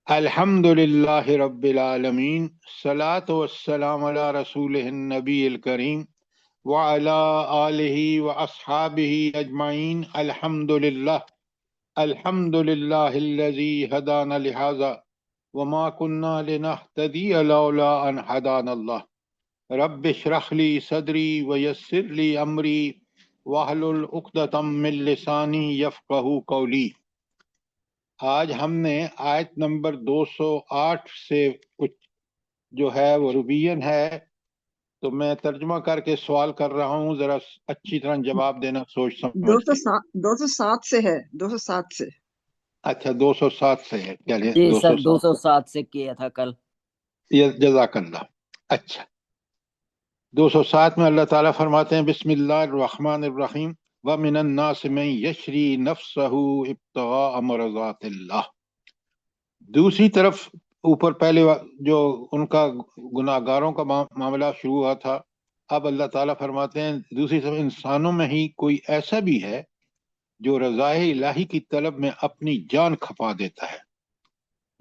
الحمد للہ رب العالمین، الصلاۃ والسلام علی رسول النبی الکریم وعلی آلہ واصحابہ اجمعین۔ الحمد للہ الذی ہدانا لہذا وما کنا لنہتدی لولا ان ہدانا اللہ۔ رب اشرح لی صدری ویسر لی امری واحلل عقدۃ من لسانی یفقہوا قولی۔ آج ہم نے آیت نمبر 208 سے کچھ جو ہے وہ روبین ہے، تو میں ترجمہ کر کے سوال کر رہا ہوں، ذرا اچھی طرح جواب دینا سوچ سمجھ کے۔ 207 سے ہے، 207 سے۔ اچھا 207 سے ہے، چلیں جی سر 207 207 سے کیا تھا کل۔ جزاک اللہ۔ اچھا 207 میں اللہ تعالیٰ فرماتے ہیں بسم اللہ الرحمن الرحیم وَمِنَ النَّاسِ مَن يَشْرِي نَفْسَهُ ابْتِغَاءَ مَرْضَاتِ اللَّهِ۔ دوسری طرف اوپر پہلے جو ان کا گناہ گاروں کا معاملہ شروع ہوا تھا، اب اللہ تعالیٰ فرماتے ہیں دوسری طرف انسانوں میں ہی کوئی ایسا بھی ہے جو رضائے الہی کی طلب میں اپنی جان کھپا دیتا ہے۔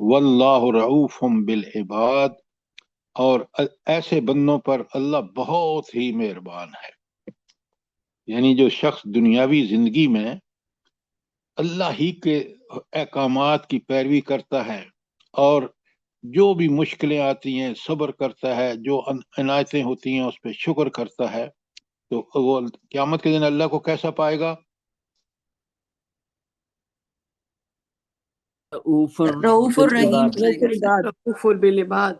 واللہ رعوف بالعباد، اور ایسے بندوں پر اللہ بہت ہی مہربان ہے۔ یعنی جو شخص دنیاوی زندگی میں اللہ ہی کے احکامات کی پیروی کرتا ہے اور جو بھی مشکلیں آتی ہیں صبر کرتا ہے، جو عنایتیں ہوتی ہیں اس پہ شکر کرتا ہے، تو وہ قیامت کے دن اللہ کو کیسا پائے گا؟ رؤوف الرحیم رؤوف بالعباد۔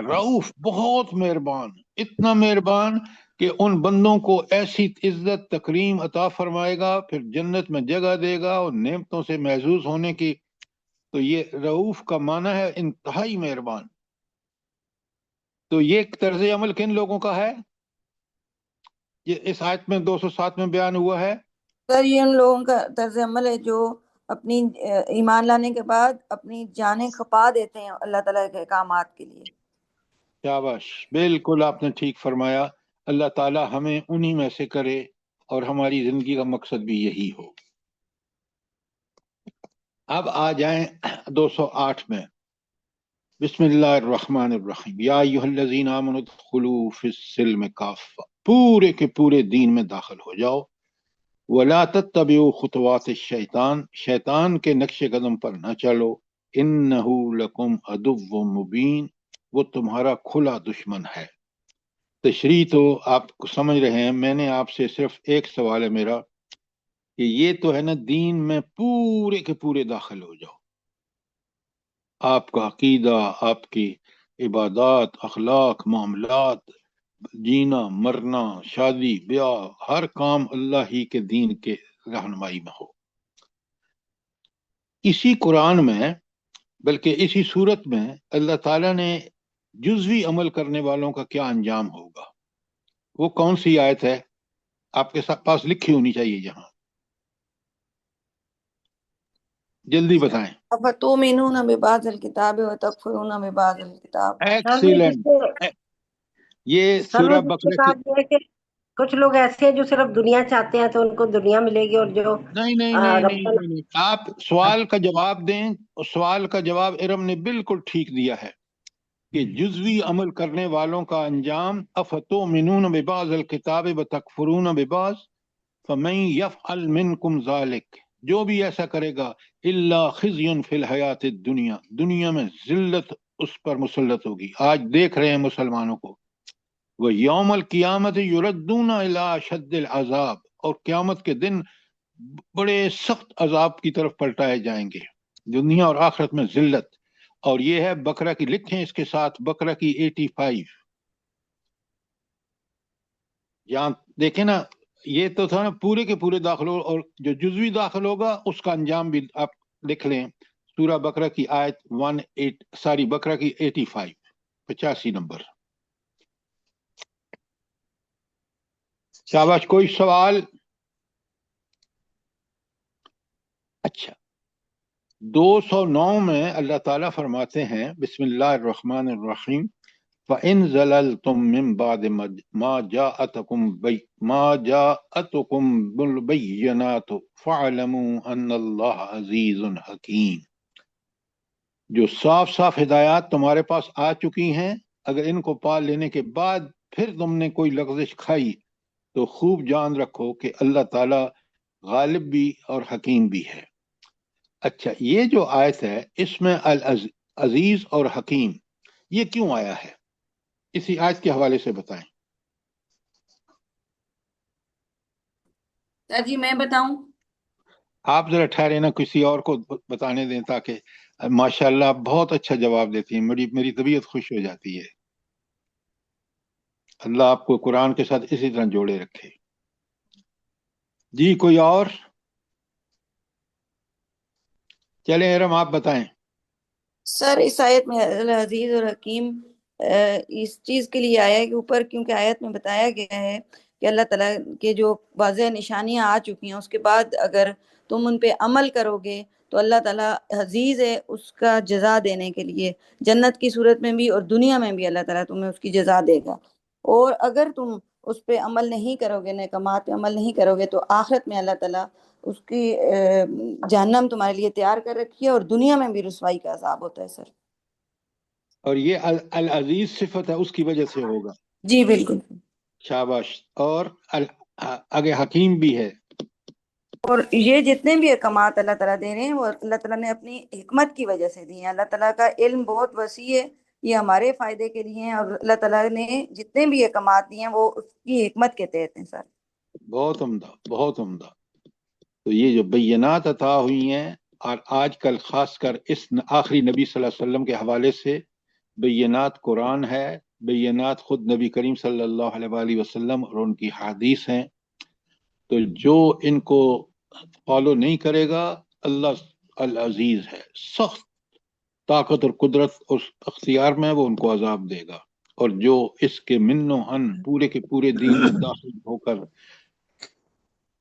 رعوف، بہت مہربان، اتنا مہربان کہ ان بندوں کو ایسی عزت تکریم عطا فرمائے گا، پھر جنت میں جگہ دے گا اور نعمتوں سے محظوظ ہونے کی۔ تو یہ رعوف کا معنی ہے انتہائی مہربان۔ تو یہ طرز عمل کن لوگوں کا ہے؟ یہ اس آیت میں 207 میں بیان ہوا ہے۔ سر یہ ان لوگوں کا طرز عمل ہے جو اپنی ایمان لانے کے بعد اپنی جانیں کھپا دیتے ہیں اللہ تعالیٰ کے احکامات کے لیے۔ شاباش، بالکل آپ نے ٹھیک فرمایا۔ اللہ تعالی ہمیں انہی میں سے کرے اور ہماری زندگی کا مقصد بھی یہی ہو۔ اب آ جائیں 208 میں۔ بسم اللہ الرحمن الرحیم یا ایھا الذین آمنوا ادخلوا فی السلم کافہ، پورے کے پورے دین میں داخل ہو جاؤ۔ ولا تتبعوا خطوات الشیطان، شیطان کے نقش قدم پر نہ چلو۔ انہ لکم عدو مبین، وہ تمہارا کھلا دشمن ہے۔ تشریح تو آپ کو سمجھ رہے ہیں، میں نے آپ سے صرف ایک سوال ہے میرا کہ یہ تو ہے نا دین میں پورے کے پورے داخل ہو جاؤ، آپ کا عقیدہ، آپ کی عبادات، اخلاق، معاملات، جینا مرنا، شادی بیاہ، ہر کام اللہ ہی کے دین کے رہنمائی میں ہو۔ اسی قرآن میں، بلکہ اسی صورت میں اللہ تعالیٰ نے جزوی عمل کرنے والوں کا کیا انجام ہوگا، وہ کون سی آیت ہے؟ آپ کے پاس لکھی ہونی چاہیے یہاں، جلدی بتائیں۔ افتؤمنون ببعض الکتاب وتکفرون ببعض الکتاب۔ ایکسیلنٹ۔ یہ سر سورہ اس کے بقرہ کی، ساتھ یہ ہے کہ کچھ لوگ ایسے ہیں جو صرف دنیا چاہتے ہیں تو ان کو دنیا ملے گی، اور جو نہیں نہیں نہیں رب نہیں نہیں، آپ سوال کا جواب دیں۔ سوال کا جواب ارم نے بالکل ٹھیک دیا ہے کہ جزوی عمل کرنے والوں کا انجام افتؤمنون ببعض الکتاب وتکفرون ببعض فمن یفعل منکم ذلک، جو بھی ایسا کرے گا الا خزی فی الحیات الدنیا، دنیا میں ذلت اس پر مسلط ہوگی۔ آج دیکھ رہے ہیں مسلمانوں کو۔ وہ یوم القیامت یردون الی اشد العذاب، اور قیامت کے دن بڑے سخت عذاب کی طرف پلٹائے جائیں گے، دنیا اور آخرت میں ذلت۔ اور یہ ہے بقرہ کی، لکھیں اس کے ساتھ بقرہ کی 85۔ یہاں دیکھیں نا، یہ تو تھا نا پورے کے پورے داخل ہو، اور جو جزوی داخل ہوگا اس کا انجام بھی آپ لکھ لیں۔ سورہ بقرہ کی آیت 18، بقرہ کی 85، 85 نمبر۔ شاباش، کوئی سوال؟ اچھا 209 میں اللہ تعالیٰ فرماتے ہیں بسم اللہ الرحمن الرحیم فَإِن زَلَلْتُم مِّن بَعْدِ مَا جَاءَتْكُمُ الْبَيِّنَاتُ فَاعْلَمُوا أَنَّ اللَّهَ عَزِيزٌ حَكِيمٌ۔ جو صاف صاف ہدایات تمہارے پاس آ چکی ہیں، اگر ان کو پا لینے کے بعد پھر تم نے کوئی لغزش کھائی تو خوب جان رکھو کہ اللہ تعالی غالب بھی اور حکیم بھی ہے۔ اچھا، یہ جو آیت ہے اس میں العزیز اور حکیم یہ کیوں آیا ہے؟ اسی آیت کے حوالے سے بتائیں۔ سر جی میں بتاؤں؟ آپ ذرا ٹھہرے نا، کسی اور کو بتانے دیں، تاکہ ماشاءاللہ آپ بہت اچھا جواب دیتی ہیں، میری طبیعت خوش ہو جاتی ہے۔ اللہ آپ کو قرآن کے ساتھ اسی طرح جوڑے رکھے۔ جی کوئی اور؟ چلیں ارم آپ بتائیں۔ سر اس آیت میں العزیز اور حکیم اس چیز کے لیے آیا ہے کہ اوپر کیونکہ آیت میں بتایا گیا ہے کہ اللہ تعالیٰ کے جو واضح نشانیاں آ چکی ہیں اس کے بعد اگر تم ان پہ عمل کرو گے تو اللہ تعالیٰ عزیز ہے اس کا جزا دینے کے لیے، جنت کی صورت میں بھی اور دنیا میں بھی اللہ تعالیٰ تمہیں اس کی جزا دے گا۔ اور اگر تم اس پہ عمل نہیں کرو گے، نیکمات پہ عمل نہیں کرو گے، تو آخرت میں اللہ تعالیٰ اس کی جہنم تمہارے لیے تیار کر رکھی ہے اور دنیا میں بھی رسوائی کا عذاب ہوتا ہے سر۔ اور یہ العزیز صفت ہے، اس کی وجہ سے ہوگا۔ جی بالکل۔ شاباش۔ اور آگے حکیم بھی ہے۔ اور یہ جتنے بھی احکامات اللہ تعالیٰ دے رہے ہیں وہ اللہ تعالیٰ نے اپنی حکمت کی وجہ سے دی ہیں۔ اللہ تعالیٰ کا علم بہت وسیع ہے، یہ ہمارے فائدے کے لیے ہیں، اور اللہ تعالیٰ نے جتنے بھی احکامات دیے ہیں وہ اس کی حکمت کے تحت ہیں سر۔ بہت عمدہ، بہت عمدہ۔ تو یہ جو بینات عطا ہوئی ہیں، اور آج کل خاص کر اس آخری نبی صلی اللہ علیہ وسلم کے حوالے سے بینات قرآن ہے، بینات خود نبی کریم صلی اللہ علیہ وآلہ وسلم اور ان کی حدیث ہیں۔ تو جو ان کو فالو نہیں کرے گا، اللہ العزیز ہے، سخت طاقت اور قدرت اس اختیار میں، وہ ان کو عذاب دے گا۔ اور جو اس کے من و ہن پورے کے پورے دین میں داخل ہو کر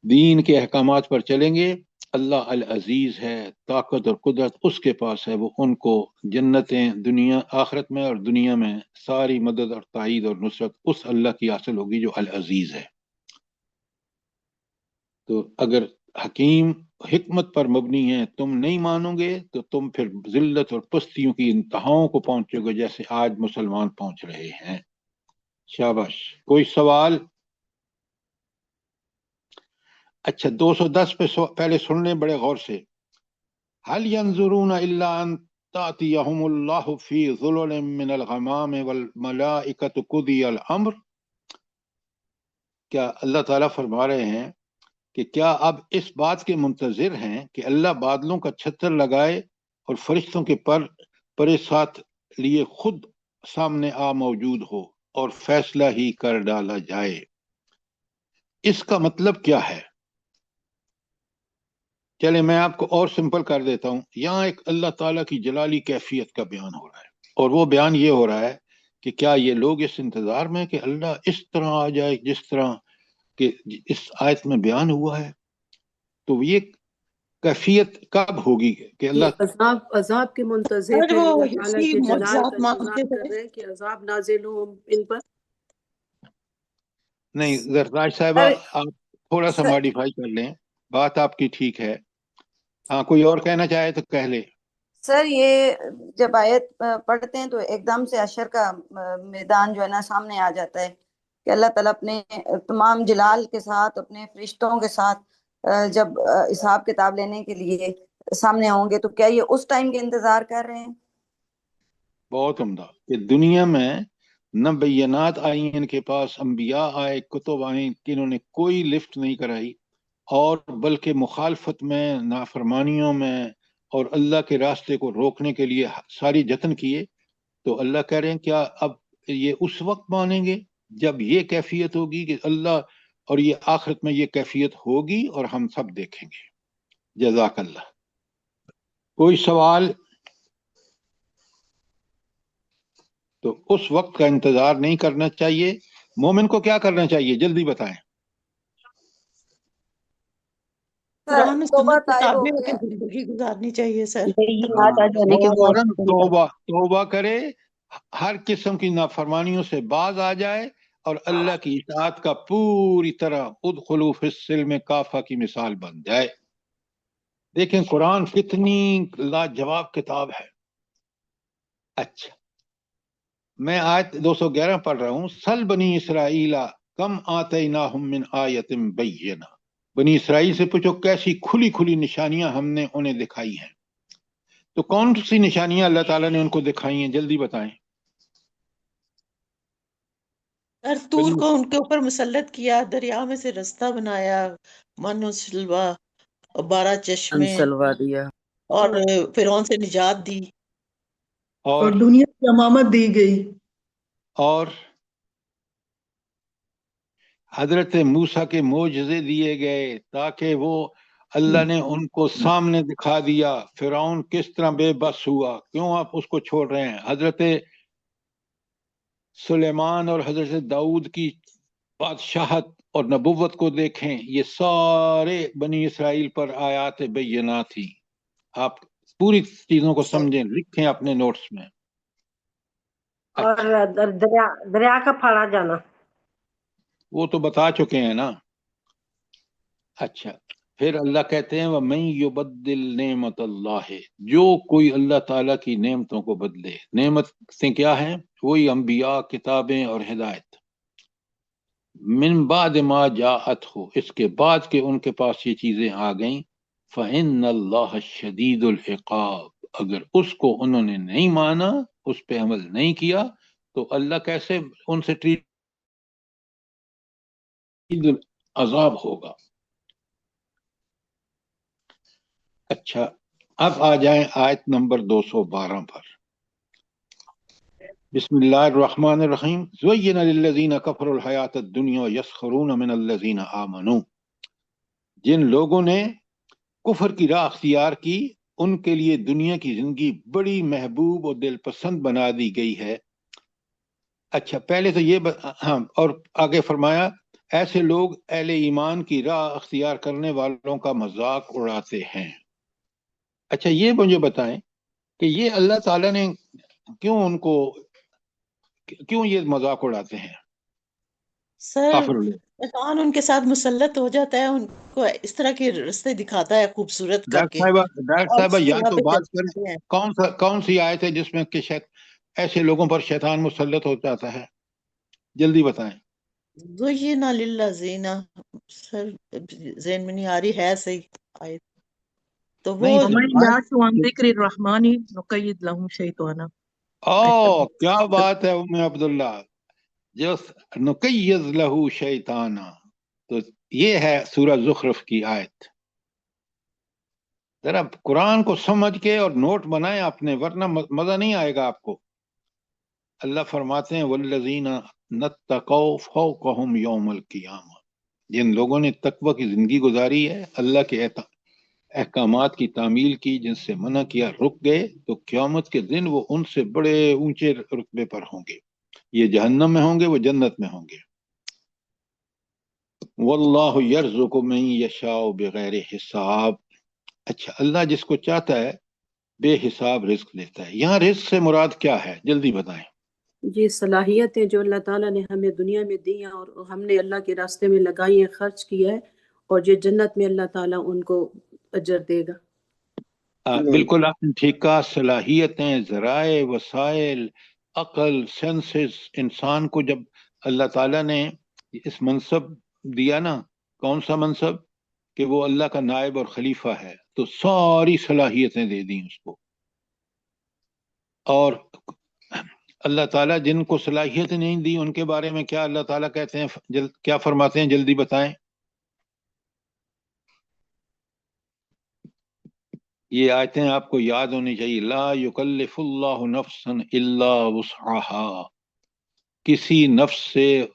دین کے احکامات پر چلیں گے، اللہ العزیز ہے، طاقت اور قدرت اس کے پاس ہے، وہ ان کو جنتیں دنیا آخرت میں اور دنیا میں ساری مدد اور تائید اور نصرت اس اللہ کی حاصل ہوگی جو العزیز ہے۔ تو اگر حکیم حکمت پر مبنی ہے، تم نہیں مانو گے تو تم پھر ذلت اور پستیوں کی انتہاؤں کو پہنچو گے، جیسے آج مسلمان پہنچ رہے ہیں۔ شاباش۔ کوئی سوال؟ اچھا 210 پہ پہلے سن لیں بڑے غور سے۔ هل ينظرون الا ان تأتيهم الله في ظلل من الغمام والملائكة قضي الامر؟ کیا اللہ تعالیٰ فرما رہے ہیں کہ کیا اب اس بات کے منتظر ہیں کہ اللہ بادلوں کا چھتر لگائے اور فرشتوں کے پرے ساتھ لیے خود سامنے موجود ہو اور فیصلہ ہی کر ڈالا جائے؟ اس کا مطلب کیا ہے؟ چلے میں آپ کو اور سمپل کر دیتا ہوں۔ یہاں ایک اللہ تعالیٰ کی جلالی کیفیت کا بیان ہو رہا ہے، اور وہ بیان یہ ہو رہا ہے کہ کیا یہ لوگ اس انتظار میں کہ اللہ اس طرح آ جائے جس طرح کہ اس آیت میں بیان ہوا ہے؟ تو یہ کیفیت کب ہوگی کہ اللہ عذاب کے منتظر سر ہیں، وہ اللہ تعالیٰ اسی کے جلال معجزات کا مانگتے انتظار کر تھے۔ رہے ہیں کہ عذاب نازل ہو ان پر؟ نہیں، زرتاج صاحبہ آپ تھوڑا سا ماڈیفائی کر لیں، بات آپ کی ٹھیک ہے۔ ہاں کوئی اور کہنا چاہے تو کہہ لے۔ سر یہ جب آیت پڑھتے ہیں تو ایک دم سے حشر کا میدان جو ہے نا سامنے آ جاتا ہے کہ اللہ تعالیٰ اپنے تمام جلال کے ساتھ اپنے فرشتوں کے ساتھ جب حساب کتاب لینے کے لیے سامنے ہوں گے، تو کیا یہ اس ٹائم کے انتظار کر رہے ہیں؟ بہت عمدہ کہ دنیا میں نہ بینات آئی ان کے پاس، انبیاء آئے، کتب آئیں کہ انہوں نے کوئی لفٹ نہیں کرائی، اور بلکہ مخالفت میں، نافرمانیوں میں اور اللہ کے راستے کو روکنے کے لیے ساری جتن کیے۔ تو اللہ کہہ رہے ہیں کیا اب یہ اس وقت مانیں گے جب یہ کیفیت ہوگی کہ اللہ، اور یہ آخرت میں یہ کیفیت ہوگی اور ہم سب دیکھیں گے۔ جزاک اللہ۔ کوئی سوال؟ تو اس وقت کا انتظار نہیں کرنا چاہیے۔ مومن کو کیا کرنا چاہیے جلدی بتائیں۔ قرآن و توبہ سنت کے طائب ہو تابع ہو کے کے زندگی گزارنی چاہیے سر۔ بینات آ جانے کے بعد فوراً توبہ کرے، ہر قسم کی نافرمانیوں سے باز آ جائے، اور اللہ کی اطاعت کا پوری طرح ادخلوا فی السلم کافہ کی مثال بن جائے۔ دیکھیں قرآن کتنی لاجواب کتاب ہے، اچھا، میں آیت 211 پڑھ رہا ہوں. سل بنی اسرائیل کم آتیناہم من آیت بینہ. بنی اسرائیل سے پوچھو کیسی کھلی کھلی نشانیاں ہم نے انہیں دکھائی ہیں. تو کون سی نشانیاں اللہ تعالیٰ نے ان کو دکھائی ہیں، جلدی بتائیں. سر طور کو ان کے اوپر مسلط کیا، دریا میں سے رستہ بنایا، من و سلوا، 12 چشمے، انسلوا دیا، اور فرعون سے نجات دی، اور دنیا کی امامت دی گئی، اور حضرت موسیٰ کے معجزے دیے گئے تاکہ وہ اللہ نے ان کو سامنے دکھا دیا فرعون کس طرح بے بس ہوا. کیوں آپ اس کو چھوڑ رہے ہیں؟ حضرت سلیمان اور حضرت داؤد کی بادشاہت اور نبوت کو دیکھیں، یہ سارے بنی اسرائیل پر آیات بینات تھی. آپ پوری چیزوں کو سمجھیں، لکھیں اپنے نوٹس میں. اور دریا کا پھاڑا جانا وہ تو بتا چکے ہیں نا. اچھا، پھر اللہ کہتے ہیں وَمَن يُبَدِّلْ نِعْمَتَ اللَّهِ، جو کوئی اللہ تعالیٰ کی نعمتوں کو بدلے. نعمتیں کیا ہیں؟ وہی انبیاء، کتابیں اور ہدایت. من بعد ما جاءتہ، اس کے بعد کہ ان کے پاس یہ چیزیں آ گئیں. فإن اللہ شدید العقاب، اگر اس کو انہوں نے نہیں مانا، اس پہ عمل نہیں کیا، تو اللہ کیسے ان سے ٹریٹ عذاب ہوگا. اچھا، اب آ جائیں آیت نمبر 212 پر. بسم اللہ الرحمن الرحیم. زین للذین کفروا الحیات الدنیا یسخرون من الذین آمنوا. جن لوگوں نے کفر کی راہ اختیار کی، ان کے لیے دنیا کی زندگی بڑی محبوب اور دل پسند بنا دی گئی ہے. اچھا، پہلے تو یہ ہاں، اور آگے فرمایا ایسے لوگ اہل ایمان کی راہ اختیار کرنے والوں کا مذاق اڑاتے ہیں. اچھا، یہ مجھے بتائیں کہ یہ اللہ تعالیٰ نے کیوں یہ مذاق اڑاتے ہیں سر کافر لوگ؟ شیطان ان کے ساتھ مسلط ہو جاتا ہے، ان کو اس طرح کے رستے دکھاتا ہے خوبصورت کر کے، ڈاکٹر اور صاحبہ اسی یا راہ تو پہ بات چلتے کریں، ہیں۔ کون سی آیت ہے جس میں کہ ایسے لوگوں پر شیطان مسلط ہو جاتا ہے؟ جلدی بتائیں. زین للذین، سر ذہن میں نہیں آ رہی ہے صحیح آیت تو وہ نہیں وَمَن يَعْشُ عَن ذِكْرِ الرَّحْمَنِ نُقَيِّضْ لَهُ شَيْطَانًا. کیا بات ہے ام عبداللہ، جو نقیض لہو شیطانا. تو یہ ہے سورہ زخرف کی آیت. ذرا قرآن کو سمجھ کے اور نوٹ بنائیں اپنے، ورنہ مزہ نہیں آئے گا آپ کو. اللہ فرماتے ہیں والذین نتقوا فوقہم یوم القیامہ. جن لوگوں نے تقوی کی زندگی گزاری ہے، اللہ کے احکامات کی تعمیل کی، جن سے منع کیا رک گئے، تو قیامت کے دن وہ ان سے بڑے اونچے رتبے پر ہوں گے. یہ جہنم میں ہوں گے، وہ جنت میں ہوں گے. واللہ یرزق من یشاء بغیر حساب. اچھا، اللہ جس کو چاہتا ہے بے حساب رزق دیتا ہے. یہاں رزق سے مراد کیا ہے، جلدی بتائیں. یہ صلاحیتیں جو اللہ تعالیٰ نے ہمیں دنیا میں دی ہیں اور ہم نے اللہ کے راستے میں لگائی ہیں، خرچ کیا ہے، اور جو جنت میں اللہ تعالیٰ ان کو اجر دے گا. بالکل آپ نے ٹھیک کہا. صلاحیتیں، ذرائع، وسائل، عقل، سینسز. انسان کو جب اللہ تعالیٰ نے اس منصب دیا نا، کون سا منصب؟ کہ وہ اللہ کا نائب اور خلیفہ ہے، تو ساری صلاحیتیں دے دیں اس کو. اور اللہ تعالیٰ جن کو صلاحیت نہیں دی ان کے بارے میں کیا اللہ تعالیٰ کہتے ہیں، کیا فرماتے ہیں، جلدی بتائیں. یہ آیتیں آپ کو یاد ہونی چاہیے. لا یکلف اللہ نفسا الا وسعها. کسی نفس سے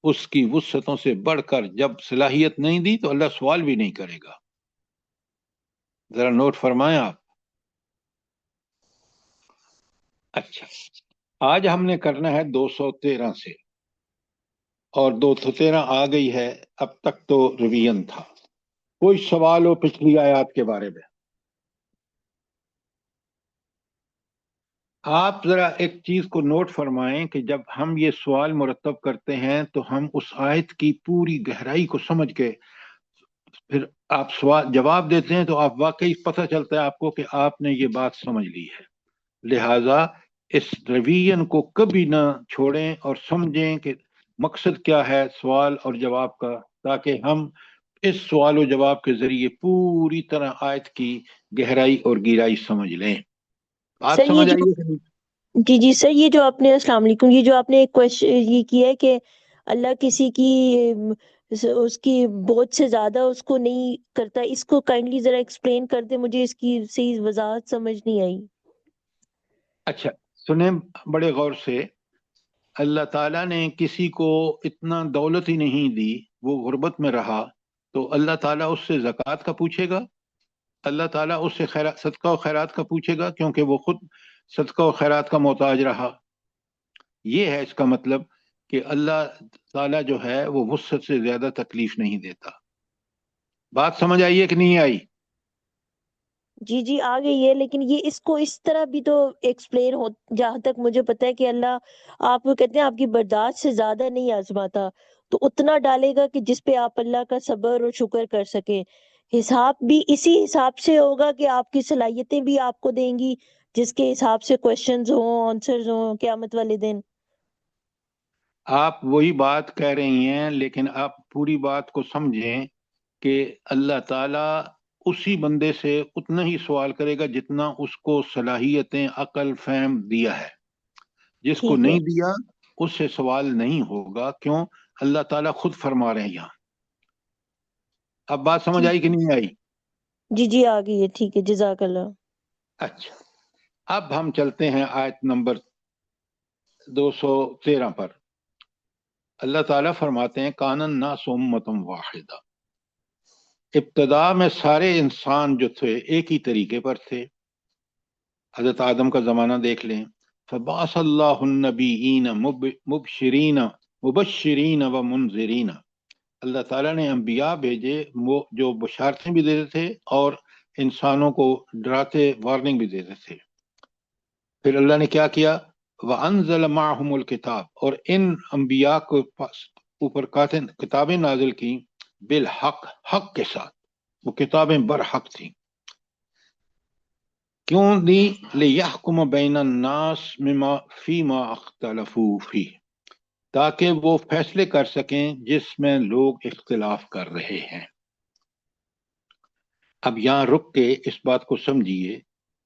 اس کی وسعتوں سے بڑھ کر جب صلاحیت نہیں دی تو اللہ سوال بھی نہیں کرے گا. ذرا نوٹ فرمائیں آپ. اچھا، آج ہم نے کرنا ہے 213 سے، اور 213 آ گئی ہے. اب تک تو ریویژن تھا. کوئی سوال ہو پچھلی آیات کے بارے میں؟ آپ ذرا ایک چیز کو نوٹ فرمائیں کہ جب ہم یہ سوال مرتب کرتے ہیں تو ہم اس آیت کی پوری گہرائی کو سمجھ کے پھر آپ سوال جواب دیتے ہیں، تو آپ واقعی پتہ چلتا ہے آپ کو کہ آپ نے یہ بات سمجھ لی ہے. لہٰذا اس رویے کو کبھی نہ چھوڑیں اور سمجھیں کہ مقصد کیا ہے سوال اور جواب کا، تاکہ ہم اس سوال و جواب کے ذریعے پوری طرح آیت کی گہرائی اور گہرائی سمجھ لیں۔ بات سر یہ سمجھ جو آئیے کہ نہیں؟ جی سر، یہ جو آپ نے السلام علیکم، یہ جو آپ نے ایک کوشچن یہ کیا ہے کہ اللہ کسی کی اس کی بہت سے زیادہ اس کو نہیں کرتا، اس کو کائنڈلی ذرا ایکسپلین کر دیں، مجھے اس کی صحیح وضاحت سمجھ نہیں آئی۔ اچھا سنیں بڑے غور سے، اللہ تعالیٰ نے کسی کو اتنا دولت ہی نہیں دی، وہ غربت میں رہا، تو اللہ تعالیٰ اس سے زکوٰۃ کا پوچھے گا؟ اللہ تعالیٰ اس سے صدقہ و خیرات کا پوچھے گا؟ کیونکہ وہ خود صدقہ و خیرات کا محتاج رہا۔ یہ ہے اس کا مطلب کہ اللہ تعالیٰ جو ہے وہ وسعت سے زیادہ تکلیف نہیں دیتا۔ بات سمجھ آئیے کہ نہیں آئی؟ جی آ گئی ہے، لیکن یہ اس کو اس طرح بھی تو ایکسپلین ہو، جہاں تک مجھے پتا ہے کہ اللہ آپ کو کہتے ہیں آپ کی برداشت سے زیادہ نہیں آزماتا، تو اتنا ڈالے گا کہ جس پہ آپ اللہ کا صبر اور شکر کر سکیں۔ حساب بھی اسی حساب سے ہوگا کہ آپ کی صلاحیتیں بھی آپ کو دیں گی، جس کے حساب سے کویشچنز ہوں، آنسرز ہوں قیامت والے دن۔ آپ وہی بات کہہ رہی ہیں، لیکن آپ پوری بات کو سمجھیں کہ اللہ تعالیٰ اسی بندے سے اتنا ہی سوال کرے گا جتنا اس کو صلاحیتیں عقل فہم دیا ہے۔ جس کو ٹھیک ہے نہیں دیا اس سے سوال نہیں ہوگا۔ کیوں؟ اللہ تعالیٰ خود فرما رہے ہیں یہاں۔ اب بات سمجھ آئی کہ نہیں آئی؟ جی آ گئی ہے، ٹھیک ہے، جزاک اللہ۔ اچھا اب ہم چلتے ہیں آیت نمبر 213 پر۔ اللہ تعالیٰ فرماتے ہیں کان الناس امۃ واحدہ، ابتدا میں سارے انسان جو تھے ایک ہی طریقے پر تھے۔ حضرت آدم کا زمانہ دیکھ لیں، فبعث اللہ النبیین مبشرین و منذرین، اللہ تعالیٰ نے انبیاء بھیجے جو بشارتیں بھی دیتے تھے اور انسانوں کو ڈراتے وارننگ بھی دیتے تھے۔ پھر اللہ نے کیا کیا؟ وَأَنزَلَ مَعَهُمُ الْكِتَابَ، اور ان انبیاء کو اوپر کتابیں نازل کی، بالحق، حق کے ساتھ، وہ کتابیں برحق تھیں۔ کیوں دی؟ لِيَحْكُمَ بَيْنَ النَّاسِ مِمَا فِيمَا اخْتَلَفُوا فِيهِ، تاکہ وہ فیصلے کر سکیں جس میں لوگ اختلاف کر رہے ہیں۔ اب یہاں رک کے اس بات کو سمجھیے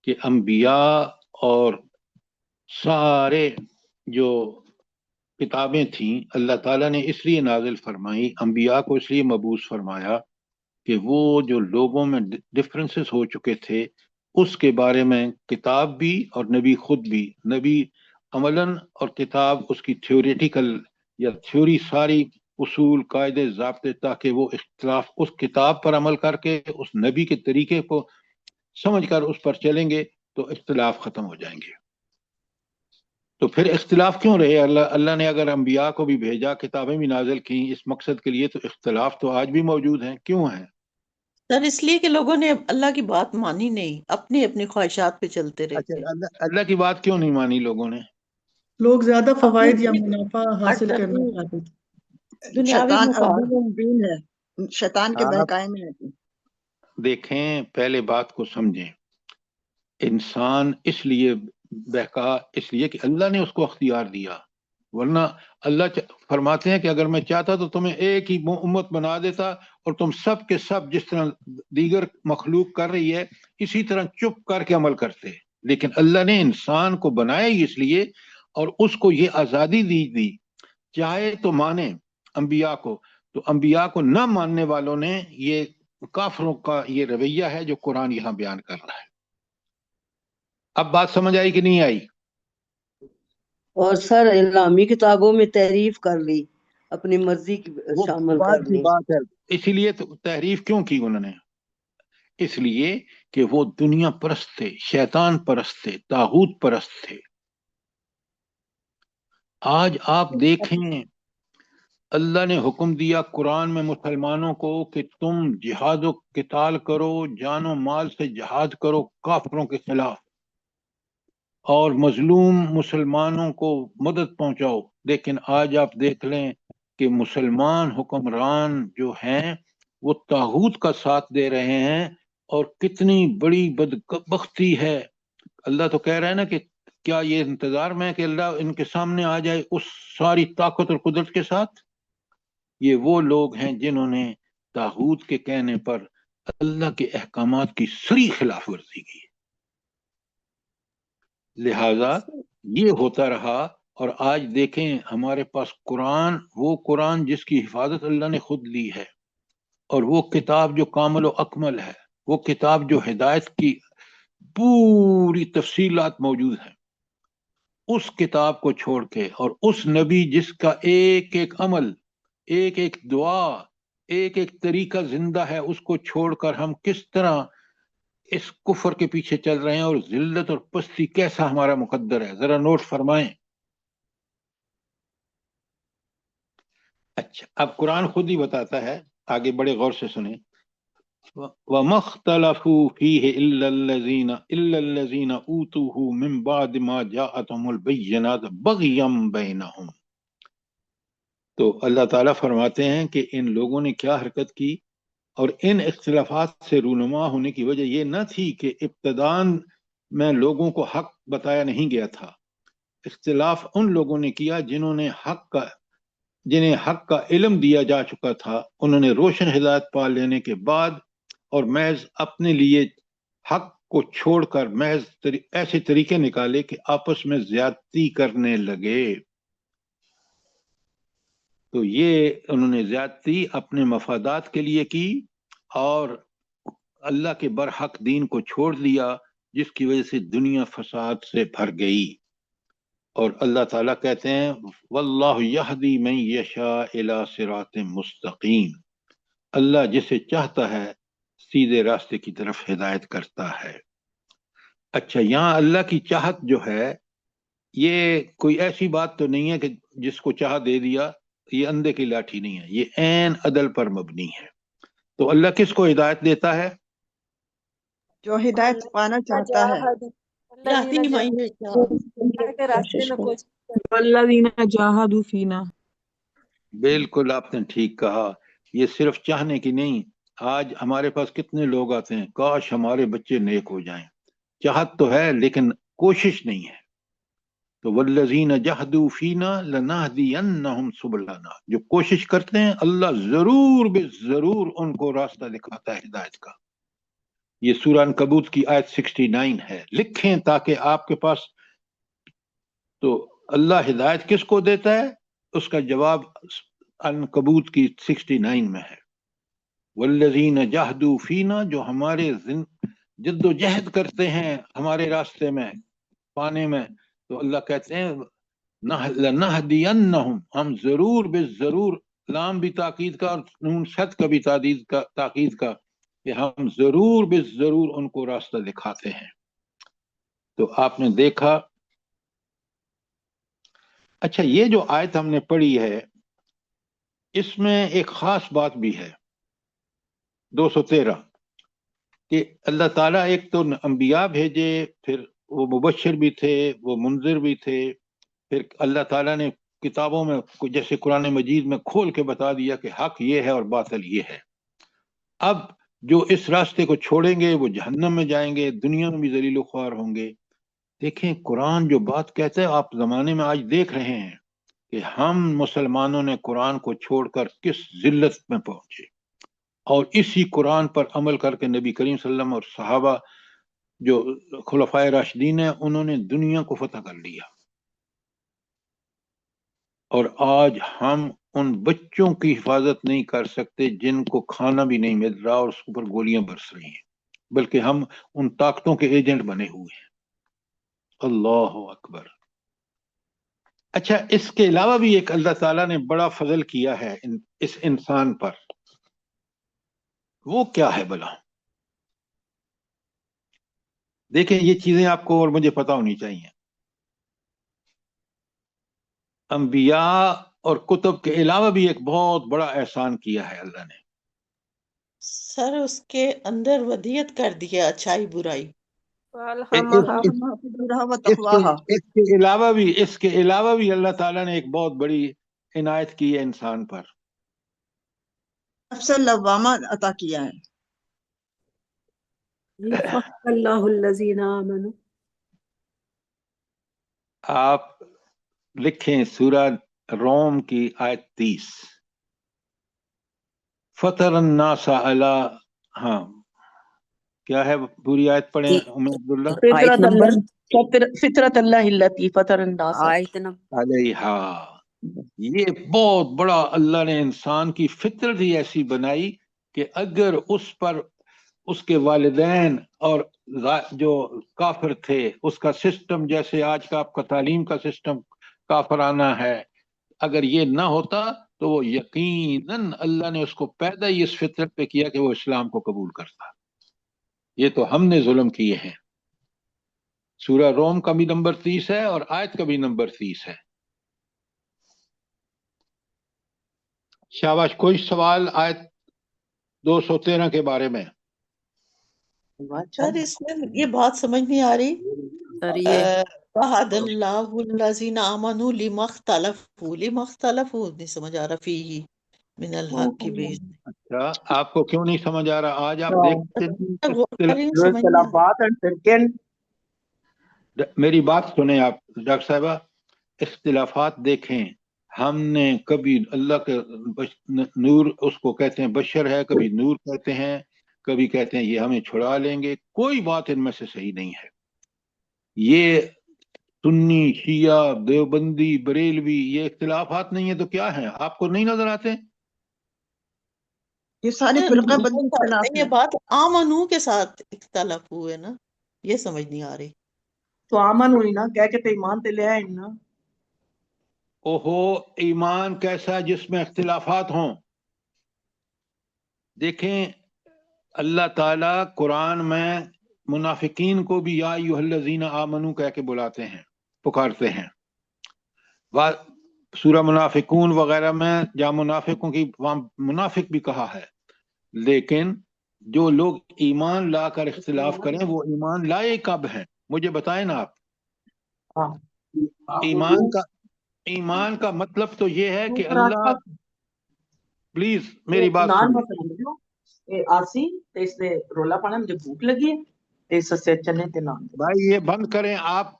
کہ انبیاء اور سارے جو کتابیں تھیں اللہ تعالیٰ نے اس لیے نازل فرمائی، انبیاء کو اس لیے مبعوث فرمایا کہ وہ جو لوگوں میں ڈفرنسز ہو چکے تھے اس کے بارے میں کتاب بھی اور نبی خود بھی، نبی عملاً اور کتاب اس کی تھیوریٹیکل یا تھیوری ساری اصول قاعدے ضابطے، تاکہ وہ اختلاف اس کتاب پر عمل کر کے اس نبی کے طریقے کو سمجھ کر اس پر چلیں گے تو اختلاف ختم ہو جائیں گے۔ تو پھر اختلاف کیوں رہے؟ اللہ نے اگر انبیاء کو بھی بھیجا، کتابیں بھی نازل کی اس مقصد کے لیے، تو اختلاف تو آج بھی موجود ہیں۔ کیوں ہیں؟ سر اس لیے کہ لوگوں نے اللہ کی بات مانی نہیں، اپنی اپنی خواہشات پہ چلتے رہتے اچھا اللہ کی بات کیوں نہیں مانی لوگوں نے؟ لوگ زیادہ فوائد یا اپنی منافع حاصل کرنا چاہتے تھے۔ دنیاوی شیطان مفاد۔ عدو مبین ہے، شیطان کے آپ بہکائے میں ہے۔ دیکھیں پہلے بات کو سمجھیں، انسان اس لیے بہکا اس لیے کہ اللہ نے اس کو اختیار دیا، ورنہ اللہ فرماتے ہیں کہ اگر میں چاہتا تو تمہیں ایک ہی امت بنا دیتا اور تم سب کے سب جس طرح دیگر مخلوق کر رہی ہے اسی طرح چپ کر کے عمل کرتے، لیکن اللہ نے انسان کو بنایا ہی اس لیے اور اس کو یہ آزادی دی چاہے تو مانے انبیاء کو، تو انبیاء کو نہ ماننے والوں نے یہ کافروں کا یہ رویہ ہے جو قرآن یہاں بیان کر رہا ہے۔ اب بات سمجھ آئی کہ نہیں آئی؟ اور سر اسلامی کتابوں میں تحریف کر لی، اپنی مرضی کی وہ شامل بعد کر کی لی۔ بات ہے، اسی لیے تو تحریف کیوں کی انہوں نے؟ اس لیے کہ وہ دنیا پرست تھے، شیطان پرست تھے، طاغوت پرست تھے۔ آج آپ دیکھیں اللہ نے حکم دیا قرآن میں مسلمانوں کو کہ تم جہاد و قتال کرو، جان و مال سے جہاد کرو کافروں کے خلاف، اور مظلوم مسلمانوں کو مدد پہنچاؤ۔ لیکن آج آپ دیکھ لیں کہ مسلمان حکمران جو ہیں وہ طاغوت کا ساتھ دے رہے ہیں، اور کتنی بڑی بدبختی ہے۔ اللہ تو کہہ رہے ہیں نا کہ کیا یہ انتظار میں کہ اللہ ان کے سامنے آ جائے اس ساری طاقت اور قدرت کے ساتھ؟ یہ وہ لوگ ہیں جنہوں نے طاغوت کے کہنے پر اللہ کے احکامات کی سری خلاف ورزی کی، لہذا یہ ہوتا رہا۔ اور آج دیکھیں ہمارے پاس قرآن، وہ قرآن جس کی حفاظت اللہ نے خود لی ہے، اور وہ کتاب جو کامل و اکمل ہے، وہ کتاب جو ہدایت کی پوری تفصیلات موجود ہیں، اس کتاب کو چھوڑ کے اور اس نبی جس کا ایک ایک عمل، ایک ایک دعا، ایک ایک طریقہ زندہ ہے، اس کو چھوڑ کر ہم کس طرح اس کفر کے پیچھے چل رہے ہیں، اور ذلت اور پستی کیسا ہمارا مقدر ہے، ذرا نوٹ فرمائیں۔ اچھا، اب قرآن خود ہی بتاتا ہے، آگے بڑے غور سے سنیں۔ وَمَا اخْتَلَفُوا فِيهِ إِلَّا الَّذِينَ أُوتُوهُ مِن بَعْدِ مَا جَاءَتْهُمُ الْبَيِّنَاتُ بَغْيًا بَيْنَهُمْ۔ تو اللہ تعالیٰ فرماتے ہیں کہ ان لوگوں نے کیا حرکت کی، اور ان اختلافات سے رونما ہونے کی وجہ یہ نہ تھی کہ ابتداً میں لوگوں کو حق بتایا نہیں گیا تھا۔ اختلاف ان لوگوں نے کیا جنہیں حق کا علم دیا جا چکا تھا، انہوں نے روشن ہدایت پا لینے کے بعد اور محض اپنے لیے حق کو چھوڑ کر محض ایسے طریقے نکالے کہ آپس میں زیادتی کرنے لگے۔ تو یہ انہوں نے زیادتی اپنے مفادات کے لیے کی اور اللہ کے برحق دین کو چھوڑ دیا، جس کی وجہ سے دنیا فساد سے بھر گئی۔ اور اللہ تعالیٰ کہتے ہیں واللہ یہدی من یشاء الی صراط مستقیم، اللہ جسے چاہتا ہے سیدھے راستے کی طرف ہدایت کرتا ہے۔ اچھا، یہاں اللہ کی چاہت جو ہے یہ کوئی ایسی بات تو نہیں ہے کہ جس کو چاہ دے دیا، یہ اندھے کی لاٹھی نہیں ہے، یہ عین عدل پر مبنی ہے۔ تو اللہ کس کو ہدایت دیتا ہے؟ جو ہدایت پانا چاہتا ہے۔ یہی میں کے راستے میں کوشش والذین جاہدوا فینا۔ بالکل آپ نے ٹھیک کہا، یہ صرف چاہنے کی نہیں۔ آج ہمارے پاس کتنے لوگ آتے ہیں کاش ہمارے بچے نیک ہو جائیں، چاہت تو ہے لیکن کوشش نہیں ہے۔ تو والذین جہدوا فینا لنہدینہم سبلنا، جو کوشش کرتے ہیں اللہ ضرور بے ضرور ان کو راستہ دکھاتا ہے ہدایت کا۔ یہ سورہ عنکبوت کی آیت 69 ہے، لکھیں تاکہ آپ کے پاس۔ تو اللہ ہدایت کس کو دیتا ہے؟ اس کا جواب عنکبوت کی 69 میں ہے۔ والذین جاہدوا فینا، جو ہمارے جد و جہد کرتے ہیں ہمارے راستے میں پانے میں، تو اللہ کہتے ہیں لنہدینہم، ہم ضرور بے ضرور، لام بھی تاکید کا اور نون شد کا بھی تاکید کا، کہ ہم ضرور بے ضرور ان کو راستہ دکھاتے ہیں۔ تو آپ نے دیکھا۔ اچھا، یہ جو آیت ہم نے پڑھی ہے اس میں ایک خاص بات بھی ہے، 213، کہ اللہ تعالیٰ ایک تو انبیاء بھیجے، پھر وہ مبشر بھی تھے، وہ منذر بھی تھے، پھر اللہ تعالیٰ نے کتابوں میں جیسے قرآن مجید میں کھول کے بتا دیا کہ حق یہ ہے اور باطل یہ ہے۔ اب جو اس راستے کو چھوڑیں گے وہ جہنم میں جائیں گے، دنیا میں بھی ذلیل و خوار ہوں گے۔ دیکھیں قرآن جو بات کہتا ہے، آپ زمانے میں آج دیکھ رہے ہیں کہ ہم مسلمانوں نے قرآن کو چھوڑ کر کس ذلت میں پہنچے، اور اسی قرآن پر عمل کر کے نبی کریم صلی اللہ علیہ وسلم اور صحابہ جو خلفائے راشدین ہیں انہوں نے دنیا کو فتح کر لیا۔ اور آج ہم ان بچوں کی حفاظت نہیں کر سکتے جن کو کھانا بھی نہیں مل رہا اور اس کے اوپر گولیاں برس رہی ہیں، بلکہ ہم ان طاقتوں کے ایجنٹ بنے ہوئے ہیں۔ اللہ اکبر۔ اچھا، اس کے علاوہ بھی ایک اللہ تعالیٰ نے بڑا فضل کیا ہے اس انسان پر، وہ کیا ہے بلا؟ دیکھیں یہ چیزیں آپ کو اور مجھے پتہ ہونی چاہیے۔ انبیاء اور کتب کے علاوہ بھی ایک بہت بڑا احسان کیا ہے اللہ نے۔ سر اس کے اندر ودیت کر دیا اچھائی برائی۔ فَأَلْهَمَهَا فُجُورَهَا وَتَقْوَاهَا۔ اس کے علاوہ بھی اللہ تعالیٰ نے ایک بہت بڑی عنایت کی ہے انسان پر، نفس لوامہ عطا کیا ہے۔ فَأَخْلَفَ اللَّهُ الَّذِينَ آمَنُوا۔ آپ لکھیں سورہ روم کی آیت 30، فطر الناس علی، ہاں کیا ہے پوری آیت پڑھیں ام عبداللہ؟ فطرت نمبر اللہ فطرت اللہ التی فطر الناس آیت نمبر علیہا، یہ بہت بڑا اللہ نے انسان کی فطرت ہی ایسی بنائی کہ اگر اس پر اس کے والدین اور جو کافر تھے اس کا سسٹم، جیسے آج کا آپ کا تعلیم کا سسٹم کافرانہ ہے، اگر یہ نہ ہوتا تو وہ یقیناً اللہ نے اس کو پیدا ہی اس فطرت پہ کیا کہ وہ اسلام کو قبول کرتا۔ یہ تو ہم نے ظلم کیے ہیں۔ سورہ روم کا بھی نمبر 30 ہے اور آیت کا بھی نمبر 30 ہے۔ شاباش، کوئی سوال آیت 213 کے بارے میں؟ سر اس میں یہ بات سمجھ نہیں آ رہی، سر یہ وعد اللہ الذین آمنوا لما اختلفوا، لما اختلفوا نہیں سمجھ آ رہا، فیہ من الحق کی بإذن۔ اچھا، آپ کو کیوں نہیں سمجھ آ رہا؟ آج آپ دیکھتے ہیں غور کر رہی ہوں، جو سمجھ نہیں آ رہا۔ اختلافات ہیں سیکنڈ میری بات سنیں آپ ڈاکٹر صاحبہ، اختلافات دیکھیں، ہم نے کبھی اللہ کے نور اس کو کہتے ہیں بشر ہے، کبھی نور کہتے ہیں، کبھی کہتے ہیں یہ ہمیں چھڑا لیں گے، کوئی بات ان میں سے صحیح نہیں ہے۔ یہ سنی، شیعہ، دیوبندی، بریلوی، یہ اختلافات نہیں ہیں تو کیا ہیں؟ آپ کو نہیں نظر آتے؟ یہ سارے فرقہ بندی اختلاف یہ ہے۔ بات آمنو کے ساتھ اختلاف ہوئے نا، یہ سمجھ نہیں آ رہی۔ تو آمن ہوئی نا، کہہ کے تے ایمان تے لے آئے نا۔ اوہو، ایمان کیسا جس میں اختلافات ہوں؟ دیکھیں اللہ تعالیٰ قرآن میں منافقین کو بھی یا ایھا الذین آمنو کہہ کے بلاتے ہیں، پکارتے ہیں۔ سورہ منافقون وغیرہ میں جہاں منافقوں کی وہاں منافق بھی کہا ہے، لیکن جو لوگ ایمان لا کر اختلاف کریں وہ ایمان لائے کب ہیں؟ مجھے بتائیں نا آپ۔ ایمان کا مطلب تو یہ ہے کہ اللہ، پلیز میری بات سنیں آسی تے اس نے رولا پانا، مجھے بھوک لگی ہے تے سسے چنے تے نان۔ بھائی یہ بند کریں، آپ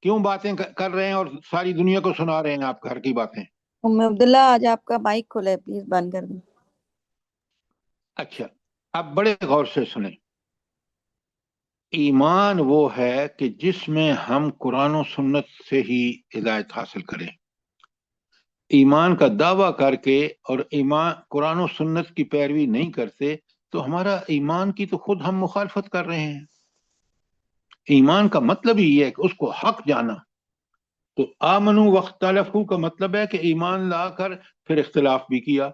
کیوں باتیں کر رہے ہیں اور ساری دنیا کو سنا رہے ہیں آپ گھر کی باتیں؟ ام عبداللہ آج آپ کا مائک کھلا ہے، پلیز بند کر دیں۔ اچھا، اب بڑے غور سے سنیں۔ ایمان وہ ہے کہ جس میں ہم قرآن و سنت سے ہی ہدایت حاصل کریں۔ ایمان کا دعویٰ کر کے اور ایمان قرآن و سنت کی پیروی نہیں کرتے تو ہمارا ایمان کی تو خود ہم مخالفت کر رہے ہیں۔ ایمان کا مطلب ہی یہ ہے کہ اس کو حق جانا۔ تو آمنو واختلفوا کا مطلب ہے کہ ایمان لا کر پھر اختلاف بھی کیا۔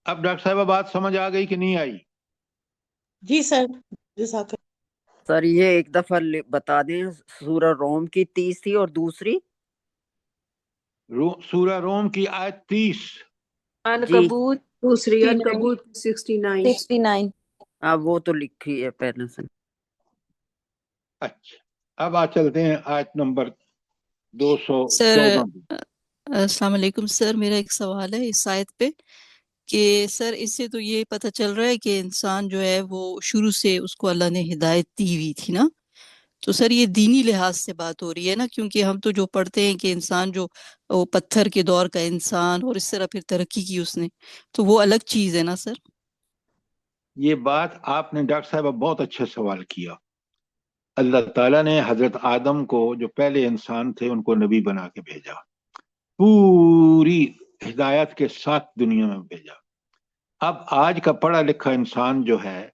اب ڈاکٹر صاحبہ بات سمجھ آ گئی کہ نہیں آئی؟ جی سر، جزاک اللہ۔ سر یہ ایک دفعہ بتا دیں، سورہ روم کی 30 تھی اور دوسری سورہ روم کی آیت 30۔ عنکبوت، دوسری عنکبوت 69۔ 69۔ اب وہ تو لکھی ہے پہلے سے۔ اچھا، اب چلتے ہیں آیت نمبر 214۔ سر السلام علیکم سر، میرا ایک سوال ہے اس آیت پہ کہ سر اس سے تو یہ پتہ چل رہا ہے کہ انسان جو ہے وہ شروع سے اس کو اللہ نے ہدایت دی ہوئی تھی نا، تو سر یہ دینی لحاظ سے بات ہو رہی ہے نا، کیونکہ ہم تو جو پڑھتے ہیں کہ انسان جو وہ پتھر کے دور کا انسان اور اس طرح پھر ترقی کی اس نے، تو وہ الگ چیز ہے نا سر۔ یہ بات آپ نے ڈاکٹر صاحبہ بہت اچھا سوال کیا۔ اللہ تعالیٰ نے حضرت آدم کو جو پہلے انسان تھے ان کو نبی بنا کے بھیجا، پوری ہدایت کے ساتھ دنیا میں بھیجا۔ اب آج کا پڑھا لکھا انسان جو ہے،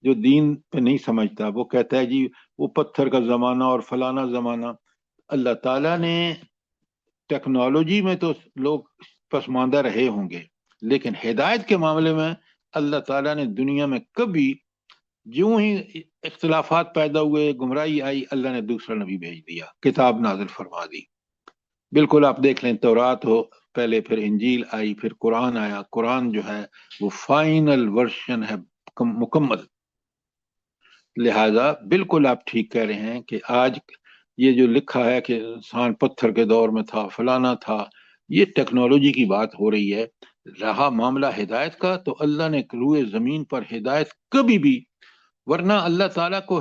جو دین پہ نہیں سمجھتا، وہ کہتا ہے جی وہ پتھر کا زمانہ اور فلانا زمانہ۔ اللہ تعالیٰ نے ٹیکنالوجی میں تو لوگ پسماندہ رہے ہوں گے، لیکن ہدایت کے معاملے میں اللہ تعالیٰ نے دنیا میں کبھی، جو ہی اختلافات پیدا ہوئے، گمراہی آئی، اللہ نے دوسرا نبی بھیج دیا، کتاب نازل فرما دی۔ بالکل آپ دیکھ لیں، تورات ہو پہلے، پھر انجیل آئی، پھر قرآن آیا۔ قرآن جو ہے وہ فائنل ورژن ہے، مکمل۔ لہذا بالکل آپ ٹھیک کہہ رہے ہیں کہ آج یہ جو لکھا ہے کہ انسان پتھر کے دور میں تھا، فلانا تھا، یہ ٹیکنالوجی کی بات ہو رہی ہے۔ رہا معاملہ ہدایت کا، تو اللہ نے روئے زمین پر ہدایت کبھی بھی، ورنہ اللہ تعالیٰ کو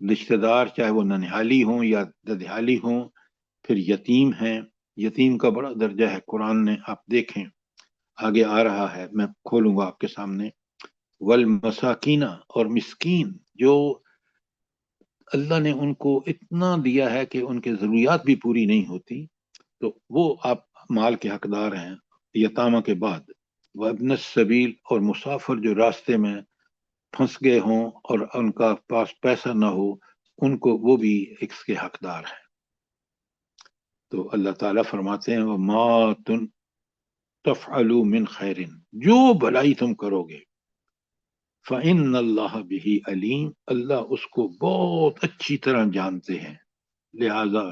رشتہ دار چاہے وہ ننہالی ہوں یا ددھیالی ہوں، پھر یتیم ہیں، یتیم کا بڑا درجہ ہے قرآن نے، آپ دیکھیں آگے آ رہا ہے، میں کھولوں گا آپ کے سامنے، والمساکین، اور مسکین جو اللہ نے ان کو اتنا دیا ہے کہ ان کے ضروریات بھی پوری نہیں ہوتی، تو وہ آپ مال کے حقدار ہیں یتامہ کے بعد، وابن السبیل، اور مسافر جو راستے میں پھنس گئے ہوں اور ان کا پاس پیسہ نہ ہو، ان کو وہ بھی اس کے حقدار ہیں۔ تو اللہ تعالیٰ فرماتے ہیں وَمَا تفعلوا من خیر، جو بھلائی تم کرو گے، فإن اللہ بہ علیم، اللہ اس کو بہت اچھی طرح جانتے ہیں، لہذا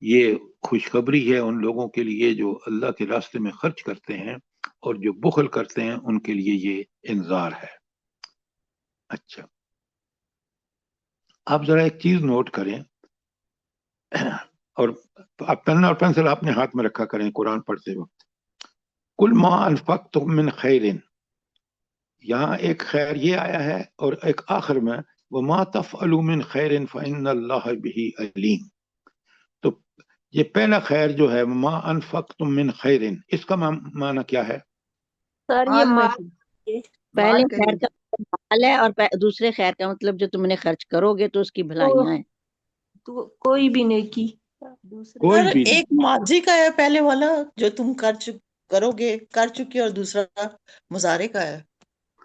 یہ خوشخبری ہے ان لوگوں کے لیے جو اللہ کے راستے میں خرچ کرتے ہیں، اور جو بخل کرتے ہیں ان کے لیے یہ انذار ہے۔ اچھا، آپ ذرا ایک چیز نوٹ کریں، اور آپ پین اور پینسل اپنے ہاتھ میں رکھا کریں قرآن پڑھتے وقت، کل ما انفقتم من خیر، یہاں ایک خیر یہ آیا ہے، اور ایک آخر میں وما تفعلوا من خیر فإن اللہ بہ علیم، تو یہ پہلا خیر جو ہے وما انفقتم من خیر، اس کا معنی کیا ہے؟ سر یہ مال میں مال سے، پہلے مال کا خیر ہی کا مال ہے، اور دوسرے خیر کا مطلب جو تم نے خرچ کرو گے تو اس کی تو بھلائیاں ہیں۔ تو کوئی بھی نیکی دوسرے کوئی سر بھی ایک ماضی کا ہے پہلے والا جو تم کرو گے، کر چکے، اور دوسرا مضارع کا ہے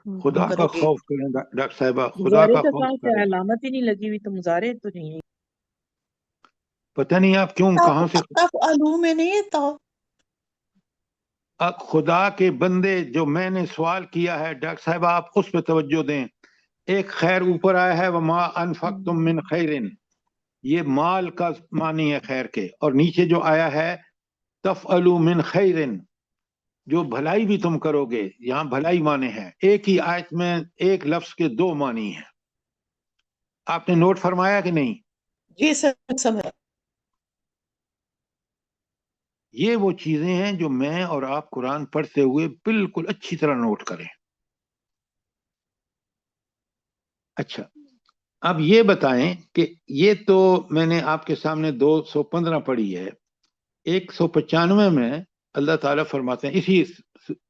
خدا کا کرو گے۔ خوف کریں ڈاکٹر صاحبہ، خدا مضارع کا کا خوف کہاں سے کریں، علامت ہی نہیں لگی ہوئی، تو مضارع تو نہیں ہے۔ پتہ نہیں آپ کیوں کہاں سے تفعلوا میں نہیں تھا؟ خدا کے بندے، جو میں نے سوال کیا ہے ڈاکٹر صاحبہ، آپ اس پہ توجہ دیں، ایک خیر اوپر آیا ہے وما انفقتم من خیر، یہ مال کا معنی ہے خیر کے، اور نیچے جو آیا ہے تفعلوا من خیر، جو بھلائی بھی تم کرو گے، یہاں بھلائی معنی ہے، ایک ہی آیت میں ایک لفظ کے دو معنی ہیں، آپ نے نوٹ فرمایا کہ نہیں؟ جی سر سمجھ۔ یہ وہ چیزیں ہیں جو میں اور آپ قرآن پڑھتے ہوئے بالکل اچھی طرح نوٹ کریں۔ اچھا، اب یہ بتائیں کہ یہ تو میں نے آپ کے سامنے 215 پڑھی ہے، 195 میں اللہ تعالیٰ فرماتے ہیں، اسی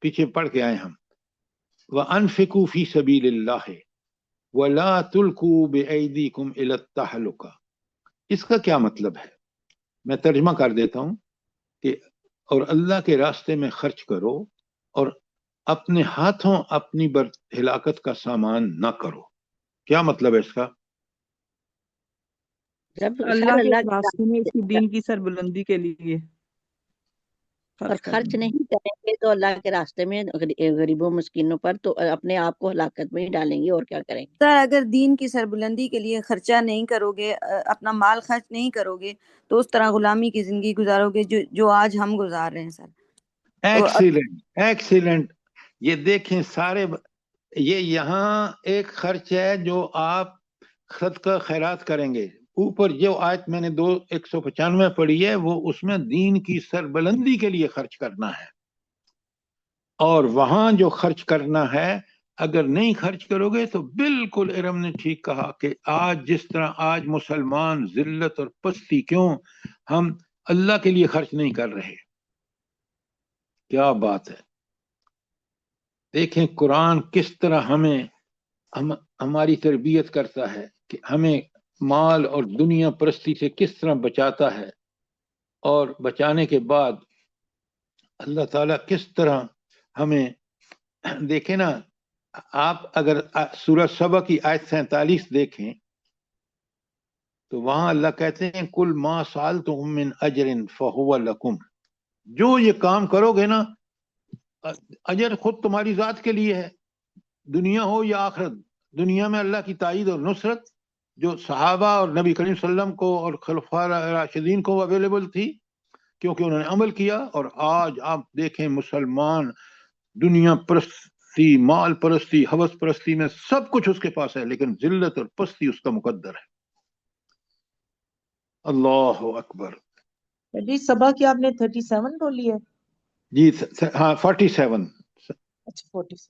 پیچھے پڑھ کے آئے ہم، وَأَنفِقُوا فِي سَبِيلِ اللَّهِ وَلَا تُلْقُوا بِأَيْدِيكُمْ إِلَى التَّهْلُكَةِ، اس کا کیا مطلب ہے؟ میں ترجمہ کر دیتا ہوں کہ اور اللہ کے راستے میں خرچ کرو اور اپنے ہاتھوں اپنی ہلاکت کا سامان نہ کرو، کیا مطلب ہے اس کا؟ جب اللہ سر کے اللہ راستے میں اس کی دین کی سربلندی کے لیے اور خرچ خرچ کرنا۔ نہیں کریں گے تو اللہ کے راستے میں غریبوں مسکینوں پر، تو اپنے آپ کو ہلاکت میں ہی ڈالیں گے، اور کیا کریں گے؟ سر اگر دین کی سربلندی کے لیے خرچہ نہیں کرو گے، اپنا مال خرچ نہیں کرو گے، تو اس طرح غلامی کی زندگی گزارو گے جو آج ہم گزار رہے ہیں سر۔ تو ایکسیلنٹ، ایکسیلنٹ، یہ دیکھیں سارے، یہ یہاں ایک خرچ ہے جو آپ صدقہ خیرات کریں گے، اوپر جو آیت میں نے 195 پڑھی ہے وہ اس میں دین کی سربلندی کے لیے خرچ کرنا ہے، اور وہاں جو خرچ کرنا ہے اگر نہیں خرچ کرو گے تو بالکل ارم نے ٹھیک کہا کہ آج جس طرح آج مسلمان ذلت اور پستی، کیوں ہم اللہ کے لیے خرچ نہیں کر رہے؟ کیا بات ہے! دیکھیں قرآن کس طرح ہماری تربیت کرتا ہے کہ ہمیں مال اور دنیا پرستی سے کس طرح بچاتا ہے، اور بچانے کے بعد اللہ تعالیٰ کس طرح ہمیں، دیکھیں نا، آپ اگر سورہ سبا کی آیت 47 دیکھیں تو وہاں اللہ کہتے ہیں کل ما سألتم من اجر فہو لکم، جو یہ کام کرو گے نا، اجر خود تمہاری ذات کے لیے ہے، دنیا ہو یا آخرت۔ دنیا میں اللہ کی تائید اور نصرت جو صحابہ اور نبی کریم صلی اللہ علیہ وسلم کو اور خلفاء راشدین کو اویلیبل تھی کیونکہ انہوں نے عمل کیا، اور آج آپ دیکھیں مسلمان دنیا پرستی، مال پرستی، ہوس پرستی میں سب کچھ اس کے پاس ہے، لیکن ذلت اور پستی اس کا مقدر ہے۔ اللہ اکبر! جی صبا کی آپ نے 37 بولی ہے؟ جی ہاں 47۔ اچھا 47۔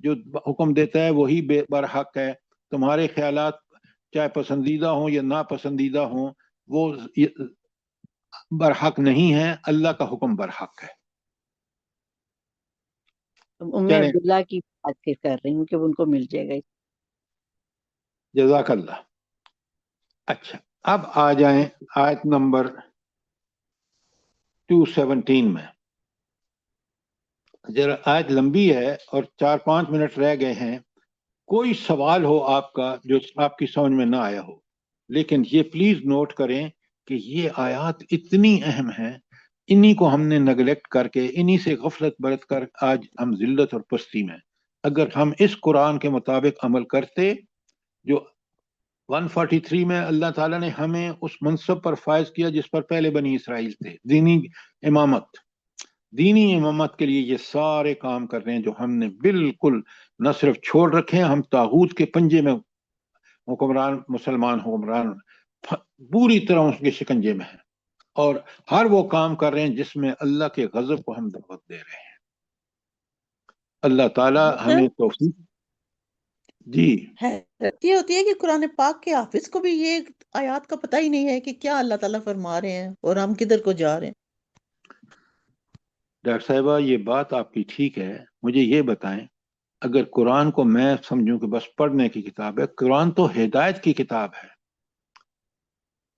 جو حکم دیتا ہے وہی برحق ہے. تمہارے خیالات چاہے پسندیدہ ہوں یا ناپسندیدہ ہوں وہ برحق نہیں ہے، اللہ کا حکم برحق ہے. ام عبداللہ کی بات کر رہی ہوں کہ ان کو مل جائے گا. جزاک اللہ. اچھا اب آ جائیں آیت نمبر 217 میں. ذرا آیت لمبی ہے اور 4-5 منٹ رہ گئے ہیں. کوئی سوال ہو آپ کا جو آپ کی سمجھ میں نہ آیا ہو، لیکن یہ پلیز نوٹ کریں کہ یہ آیات اتنی اہم ہیں، انہی کو ہم نے نگلیکٹ کر کے، انہی سے غفلت برت کر آج ہم ذلت اور پستی میں. اگر ہم اس قرآن کے مطابق عمل کرتے جو 143 میں اللہ تعالیٰ نے ہمیں اس منصب پر فائز کیا جس پر پہلے بنی اسرائیل تھے، دینی امامت کے لیے یہ سارے کام کر رہے ہیں جو ہم نے بالکل نہ صرف چھوڑ رکھے ہیں، ہم طاغوت کے پنجے میں مسلمان حکمران پوری طرح اس کے شکنجے میں ہیں، اور ہر وہ کام کر رہے ہیں جس میں اللہ کے غضب کو ہم دعوت دے رہے ہیں. اللہ تعالیٰ ہمیں توفیق. جی یہ ہوتی ہے کہ قرآن پاک کے حافظ کو بھی یہ آیات کا پتہ ہی نہیں ہے کہ کیا اللہ تعالیٰ فرما رہے ہیں اور ہم کدھر کو جا رہے ہیں. ڈاکٹر صاحبہ یہ بات آپ کی ٹھیک ہے. مجھے یہ بتائیں، اگر قرآن کو میں سمجھوں کہ بس پڑھنے کی کتاب ہے، قرآن تو ہدایت کی کتاب ہے.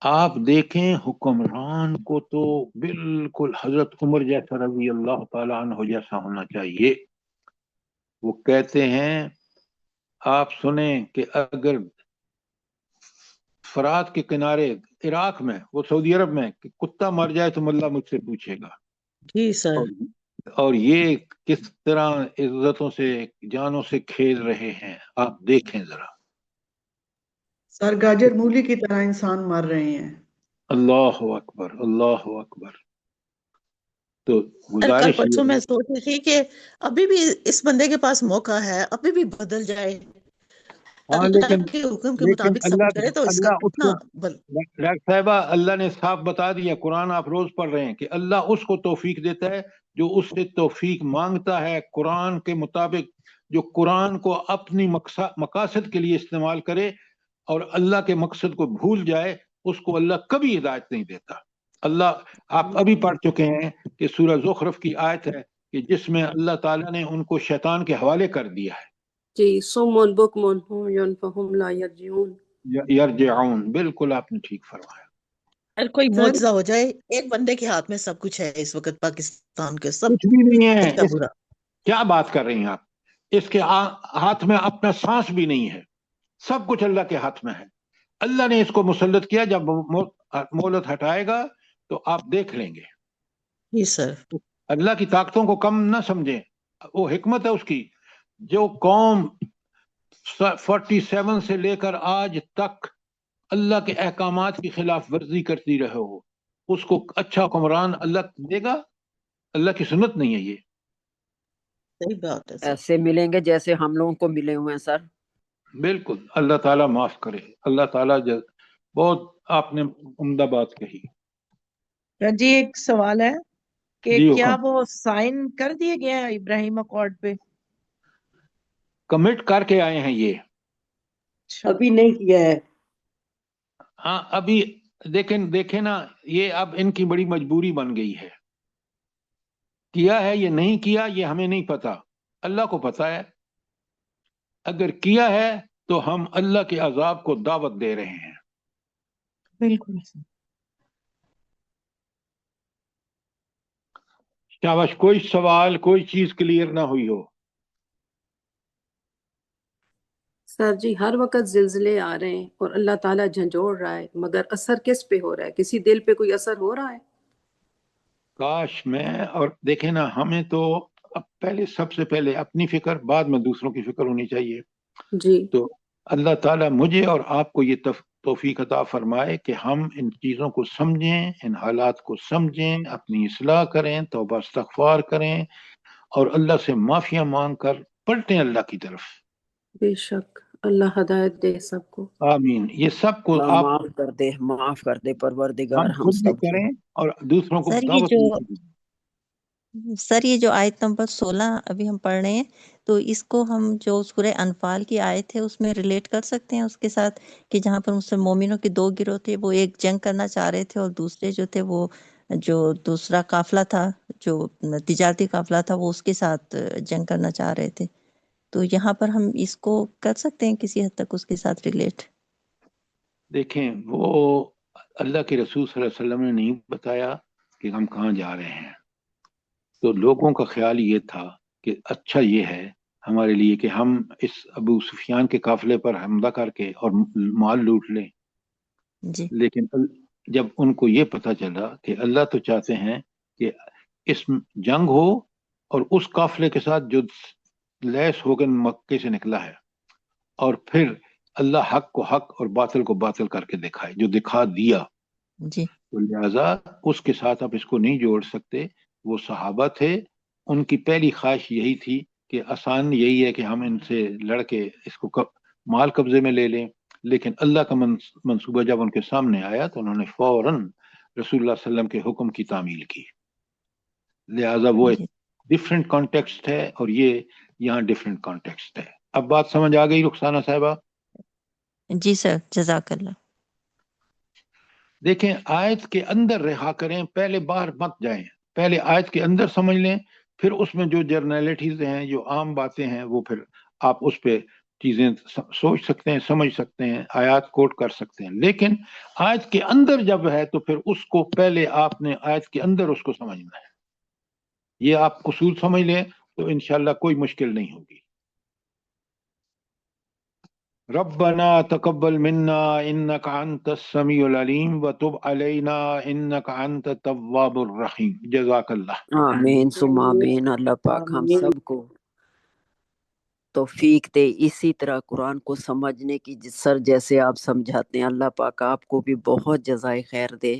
آپ دیکھیں حکمران کو تو بالکل حضرت عمر جیسا رضی اللہ تعالیٰ عنہ جیسا ہونا چاہیے. وہ کہتے ہیں، آپ سنیں کہ اگر فرات کے کنارے عراق میں، وہ سعودی عرب میں، کہ کتا مر جائے تو اللہ مجھ سے پوچھے گا. جی سر. اور یہ کس طرح عزتوں سے جانوں سے کھیل رہے ہیں، آپ دیکھیں ذرا. سر گاجر مولی کی طرح انسان مر رہے ہیں. اللہ اکبر، اللہ اکبر. تو کل گزارش پرسوں میں سوچ رہی تھی کہ ابھی بھی اس بندے کے پاس موقع ہے، ابھی بھی بدل جائے، اللہ کے حکم کے مطابق سب کرے تو اس کا کتنا ڈاکٹر صاحبہ اللہ نے صاف بتا دیا. قرآن آپ روز پڑھ رہے ہیں کہ اللہ اس کو توفیق دیتا ہے جو اس سے توفیق مانگتا ہے قرآن کے مطابق، جو قرآن کو اپنی مقاصد کے لیے استعمال کرے اور اللہ کے مقصد کو بھول جائے، اس کو اللہ کبھی ہدایت نہیں دیتا. اللہ آپ ابھی پڑھ چکے ہیں کہ سورہ زخرف کی آیت ہے کہ جس میں اللہ تعالیٰ نے ان کو شیطان کے حوالے کر دیا ہے. جی سمون بکمون فہم لا یرجعون. بالکل آپ نے ٹھیک فرمایا. اگر کوئی معجزہ ہو جائے، ایک بندے کے ہاتھ میں سب کچھ ہے اس وقت پاکستان کے، سب کچھ بھی نہیں ہے. اچھا برا. کیا بات کر رہی ہیں آپ؟ اس کے ہاتھ میں اپنا سانس بھی نہیں ہے، سب کچھ اللہ کے ہاتھ میں ہے. اللہ نے اس کو مسلط کیا، جب مہلت ہٹائے گا تو آپ دیکھ لیں گے. جی سر. اللہ کی طاقتوں کو کم نہ سمجھیں، وہ حکمت ہے اس کی. جو قوم 47 سے لے کر آج تک اللہ کے احکامات کی خلاف ورزی کرتی رہے ہو، اس کو اچھا حکمران اللہ دے گا؟ اللہ کی سنت نہیں ہے یہ. صحیح بات ہے. ایسے ملیں گے جیسے ہم لوگوں کو ملے ہوئے ہیں سر. بالکل. اللہ تعالیٰ معاف کرے. اللہ تعالیٰ بہت آپ نے عمدہ بات کہی. جی ایک سوال ہے کہ جی کیا وہ سائن کر دیے گئے ہیں ابراہیم اکارڈ پہ؟ کمٹ کر کے آئے ہیں یہ. ابھی نہیں کیا ہے. ہاں ابھی دیکھیں نا، یہ اب ان کی بڑی مجبوری بن گئی ہے. کیا ہے یہ نہیں کیا یہ ہمیں نہیں پتا، اللہ کو پتا ہے. اگر کیا ہے تو ہم اللہ کے عذاب کو دعوت دے رہے ہیں. بالکل. شاباش. کوئی سوال، کوئی چیز کلیئر نہ ہوئی ہو؟ سر جی ہر وقت زلزلے آ رہے ہیں اور اللہ تعالیٰ جھنجھوڑ رہا ہے، مگر اثر کس پہ ہو رہا ہے؟ کسی دل پہ کوئی اثر ہو رہا ہے؟ کاش میں. اور دیکھیں نا، ہمیں تو پہلے سب سے پہلے اپنی فکر، بعد میں دوسروں کی فکر ہونی چاہیے. جی. تو اللہ تعالیٰ مجھے اور آپ کو یہ توفیق عطا فرمائے کہ ہم ان چیزوں کو سمجھیں، ان حالات کو سمجھیں، اپنی اصلاح کریں، توبہ استغفار کریں اور اللہ سے معافیاں مانگ کر پلٹیں اللہ کی طرف. بے شک اللہ ہدایت دے سب کو. آمین. یہ سب کو آپ معاف کر دے پروردگار ہم ہم خود بھی سب کریں اور دوسروں کو سر یہ دعوت جو دیں. سر یہ جو آیت نمبر 16 ابھی ہم پڑھ رہے ہیں تو اس کو ہم جو سورہ انفال کی آیت ہے اس میں ریلیٹ کر سکتے ہیں اس کے ساتھ کہ جہاں پر مسلم مومنوں کے دو گروہ تھے، وہ ایک جنگ کرنا چاہ رہے تھے اور دوسرے جو تھے وہ جو دوسرا قافلہ تھا جو تجارتی قافلہ تھا وہ اس کے ساتھ جنگ کرنا چاہ رہے تھے، تو یہاں پر ہم اس کو کر سکتے ہیں کسی حد تک اس کے ساتھ ریلیٹ؟ دیکھیں وہ اللہ کے رسول صلی اللہ علیہ وسلم نے نہیں بتایا کہ ہم کہاں جا رہے ہیں، تو لوگوں کا خیال یہ تھا کہ اچھا یہ ہے ہمارے لیے کہ ہم اس ابو سفیان کے قافلے پر حملہ کر کے اور مال لوٹ لیں، جی لیکن جب ان کو یہ پتہ چلا کہ اللہ تو چاہتے ہیں کہ اس جنگ ہو اور اس قافلے کے ساتھ جو لیس ہو کر مکے سے نکلا ہے، اور پھر اللہ حق کو حق اور باطل کو باطل کر کے دکھائے، جو دکھا دیا، جی تو لہذا اس کے ساتھ آپ اس کو نہیں جوڑ سکتے۔ وہ صحابہ تھے، ان کی پہلی خواہش یہی تھی کہ آسان یہی ہے کہ ہم ان سے لڑ کے اس کو مال قبضے میں لے لیں، لیکن اللہ کا منصوبہ جب ان کے سامنے آیا تو انہوں نے فوراً رسول اللہ صلی اللہ علیہ وسلم کے حکم کی تعمیل کی۔ لہذا وہ ایک ڈفرینٹ کانٹیکسٹ ہے اور یہ یہاں ڈفرینٹ کانٹیکسٹ ہے۔ اب بات سمجھ آ گئی رخسانہ صاحبہ؟ جی سر، جزاک اللہ۔ دیکھیں آیت کے اندر رہا کریں، پہلے باہر مت جائیں، پہلے آیت کے اندر سمجھ لیں، پھر اس میں جو جرنیلٹیز ہیں، جو عام باتیں ہیں، وہ پھر آپ اس پہ چیزیں سوچ سکتے ہیں، سمجھ سکتے ہیں، آیات کوٹ کر سکتے ہیں، لیکن آیت کے اندر جب ہے تو پھر اس کو پہلے آپ نے آیت کے اندر اس کو سمجھنا ہے۔ یہ آپ اصول سمجھ لیں تو انشاءاللہ کوئی مشکل نہیں ہوگی۔ ربنا تقبل منا انك انت السميع العليم وتب علينا انك انت التواب الرحيم۔ جزاک اللہ۔ آمین ثم آمین۔ اللہ پاک ہم سب کو توفیق دے اسی طرح قرآن کو سمجھنے کی، سر جیسے آپ سمجھاتے ہیں، اللہ پاک آپ کو بھی بہت جزائے خیر دے،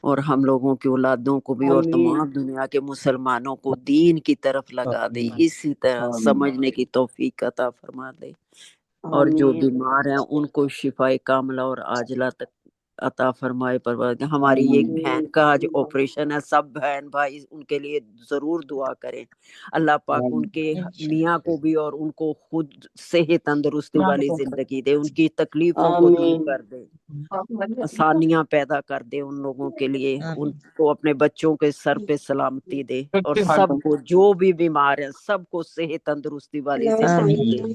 اور ہم لوگوں کی اولادوں کو بھی اور تمام دنیا کے مسلمانوں کو دین کی طرف لگا دے، اسی طرح سمجھنے کی توفیق عطا فرما دے، اور جو بیمار ہیں ان کو شفائے کاملہ اور عاجلہ تک عطا فرمائے پروردگار۔ ہماری ایک بہن کا آج آپریشن ہے، سب بہن بھائی ان کے لیے ضرور دعا کریں، اللہ پاک ان کے میاں کو بھی اور ان کو خود صحت تندرستی والی زندگی دے، ان کی تکلیفوں کو دور کر دے، آسانیاں پیدا کر دے ان لوگوں کے لیے، ان کو اپنے بچوں کے سر پہ سلامتی دے، اور سب کو جو بھی بیمار ہیں سب کو صحت تندرستی والی زندگی دے،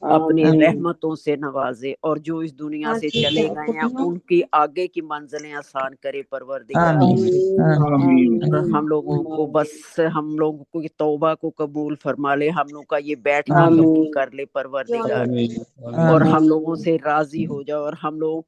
اپنی رحمتوں سے نوازے، اور جو اس دنیا سے چلے گئے ہیں ان کی آگے کی منزلیں آسان کرے پروردگار، اور ہم لوگوں کو بس ہم لوگوں کو توبہ کو قبول فرما لے، ہم لوگ کا یہ بیٹھنا قبول کر لے پروردگار، اور ہم لوگوں سے راضی ہو جائے، اور ہم لوگ